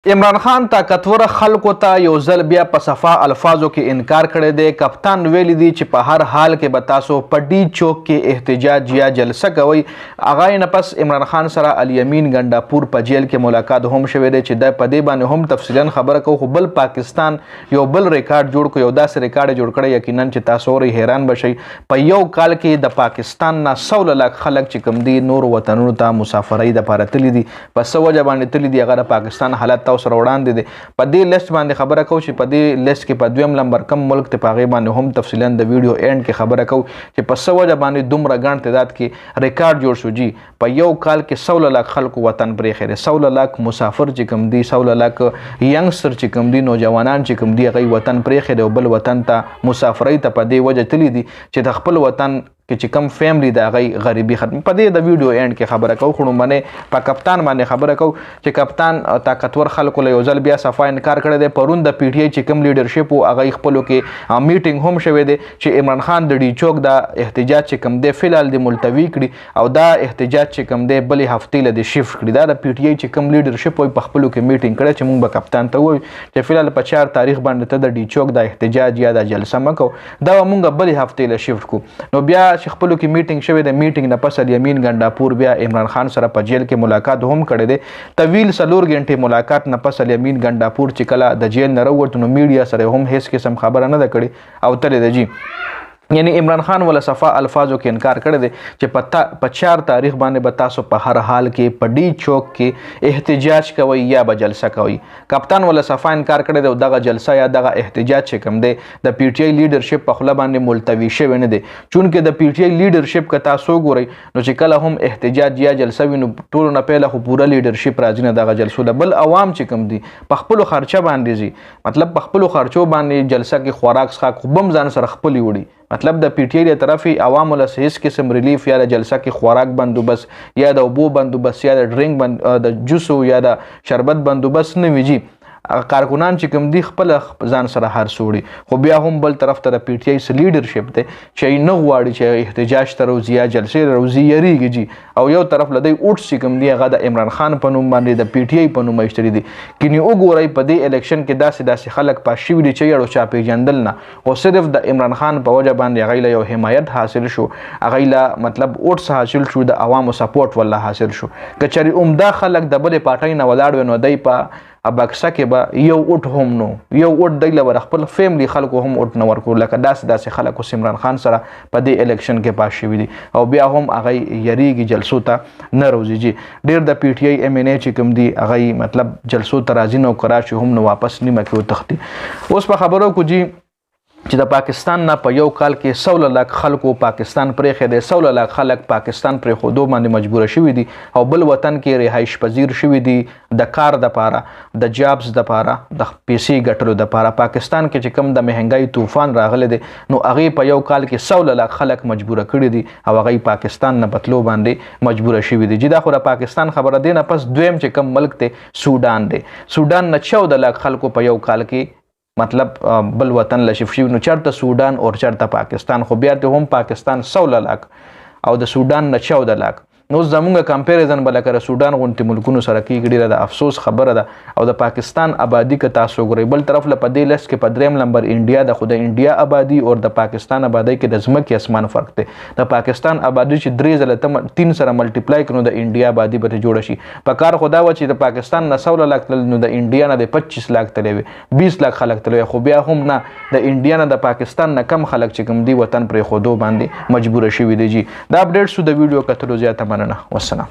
عمران خان طاقتور خلکو ته یو ځل بیا په صفا الفاظو کې انکار کړی دی. کپتان ویلی دی چې په هر حال کې به تاسو په ډي چوک کې احتجاج یا جلسه کوئ. هغه نه پس عمران خان سره الیمین ګنډاپور په جیل کې ملاقات هم شوی دی چې د په دې باندې هم تفصیلا خبره کوو. خو بل پاکستان یو بل ریکارډ جوړ کړ، یو داسې ریکارډ جوړ کړی یقینا چې تاسو ورې حیران بشئ. په یو کال کې د پاکستان نه 100 لک خلک چې کوم دي نور وطنونو ته مسافرۍ دپاره تللي دي. په څه وجه باندې تللي دي هغه د پاکستان حالت سره وړاندې دي. په دې لیست باندې خبره کوو چې په دې لیست کې په دویم نمبر کم ملک ته په هغې باندې هم تفصیلا د ویډیو اینډ کې خبره کوو چې په څه وجه باندې دومره ګڼ تعداد کې ریکارډ جوړ شو. جی په یو کال کې 100 لک خلکو وطن پرېښی دی. 100 لک مسافر چې کوم دي، 100 لک ینګسټر چې کوم دي، نوجوانان چې کوم دي، هغوی وطن پرېښی دی او بل وطن ته مسافرۍ ته په دې وجه تللي دي چې د خپل وطن کې چې کم فیملی د هغې غریبي ختم. په دې د ویډیو اینډ کې خبره کوو. خو لومړنۍ په کپتان باندې خبره کوو چې کپتان طاقتور خلکو له یو ځل بیا صفا انکار کړی دی. پرون د پی ټي آی چې کوم لیډرشپ و هغوی خپلو کې میټینګ هم شوی دی چې عمران خان د ډي چوک دا احتجاج چې کوم دی فلحال د ملتوي کړي او دا احتجاج چې کوم دی بلې هفتې له د شفټ کړي. دا د پی ټي آی چې کوم لیډرشپ وایي په خپلو کې میټینګ کړی چې موږ به کپتان ته ووایو چې فلحال په 4 تاریخ باندې ته د ډي چوک دا احتجاج یا دا جلسه مه کوو، دا به موږ بلې هفتې له شفټ کړو. نو بیا چې خپلو کې میټینګ شوی د میټینګ نه پس الیمین ګنډاپور بیا عمران خان سره په جیل کې ملاقات هم کړی دی. طویل 4 غنټې ملاقات نه پس الیمین ګنډاپور چې کله د جیل نه راووت نو میډیا سره هم هیڅ قسم خبره نه ده کړې او تللی ده. جی یعنی عمران خان ولا صفا الفاظو کې انکار کړی دی چې په 4 تاریخ باندې به تاسو په هر حال کې په ډي چوک کې احتجاج کوئ یا به جلسه کوئ. کپتان ولا صفا انکار کړی دی او دغه جلسه یا دغه احتجاج چې کوم دی د پی ټي آی لیډرشپ په خوله باندې ملتوي شوی نه دی. چونکې د پی ټي آی لیډرشپ که تاسو ګورئ نو چې کله هم احتجاج یا جلسه وي نو ټولو نه پهله خو پوره لیډرشپ راځي نه دغه جلسو له. بل عوام چې کوم دي په خپلو خرچه باندې ځي، مطلب په خپلو خرچو باندې جلسه کې خوراک څښاک خو بم ځان سره خپلې وړي. مطلب د پی ټي آی له طرفې عوامو له هیڅ قسم ریلیف یا د جلسه کې خوراک بندوبست یا د اوبو بندوبست یا د ډرینک د جوسو یا د شربت بندوبست نه وي. جي کارکنان چې کوم دي خپل ځان سره هر سوړي. خو بیا هم بل طرف ته د پی ټي آی لیډرشپ دی چې نه غواړي چې احتجاج ته روزي یا جلسې ته روزي، یریږي. جي او یو طرف له دوی اوټس چې کوم دي هغه د عمران خان په نوم باندې د پی ټي آی په نوم ایښتلي دي. کني وګورئ په دې الیکشن کې داسې خلک پاس شوي دي چې یړو چا پیژندل نه او صرف د عمران خان په وجه باندې هغوی له یو حمایت حاصل شو، هغوی له مطلب اوټس حاصل شو، د عوامو سپورټ والله حاصل شو. که چېرې عمده خلک د بلې پارټۍ نه ولاړ وي نو دی په بکسه کې به یو اوټ هم نو یو اوټ دی له خپل فیملی خلکو هم اوټ نه ورکړو. لکه داسې خلک اوس عمران خان سره په دې الیکشن کې پاس شوي دي او بیا هم هغوی یریږي جلسو ته نه روځي. جي ډېر د پی ټي آی ایم ان اے چې کوم دي هغوی مطلب جلسو ته راځي نه او که راشي هم نو واپس نیمه کې وتښتي. اوس په خبرو کو جي چې د پاکستان نه په یو کال کې 100 لک خلکو پاکستان پرېښی دی. 100 لک خلک پاکستان پرېښودو باندې مجبوره شوي دي او بل وطن کې رهایش پذیر شوي دي د کار دپاره، د جابز دپاره، د پیسې ګټلو دپاره. پاکستان کې چې کوم د مهنګۍ طوفان راغلی دی نو هغې په یو کال کې 100 لک خلک مجبوره کړي دي او هغوی پاکستان نه بتلو باندې مجبوره شوي دي. جي دا خو د پاکستان خبره دی نه پس دویم چې کوم ملک دی سودان دی. سودان نه 14 لک خلکو په یو کال کې مطلب بل وطن له شفت شوي. نو چېرته سودان او چېرته پاکستان، خو بیا ته هم پاکستان 100 لک او د سودان نه 14 لک. نو زمونږ کمپیریزن به لکه د سودان غوندې ملکونو سره کېږي. ډېره د افسوس خبره ده او د پاکستان آبادي که تاسو ګورئ بل طرف له په دې لیست کې په 3 نمبر انډیا ده. خو د انډیا آبادي او د پاکستان آبادۍ کې د ځمکې اسمان فرق دی. د پاکستان آبادي چې 3 ځله 3 سره ملټیپلای کړو د انډیا آبادي به جوړه شي. په کار خو دا وه چې د پاکستان نه 100 لک تلل نو د انډیا نه د 25 لک تللی وي، 20 لک خلک تللی وي. خو بیا هم نه، د انډیا نه د پاکستان نه کم خلک چې کوم دي وطن پرېښودو باندې مجبوره شوي دي. جي دا اپډیټ شو د ویډیو کتلو زیاته مننه. والسلام.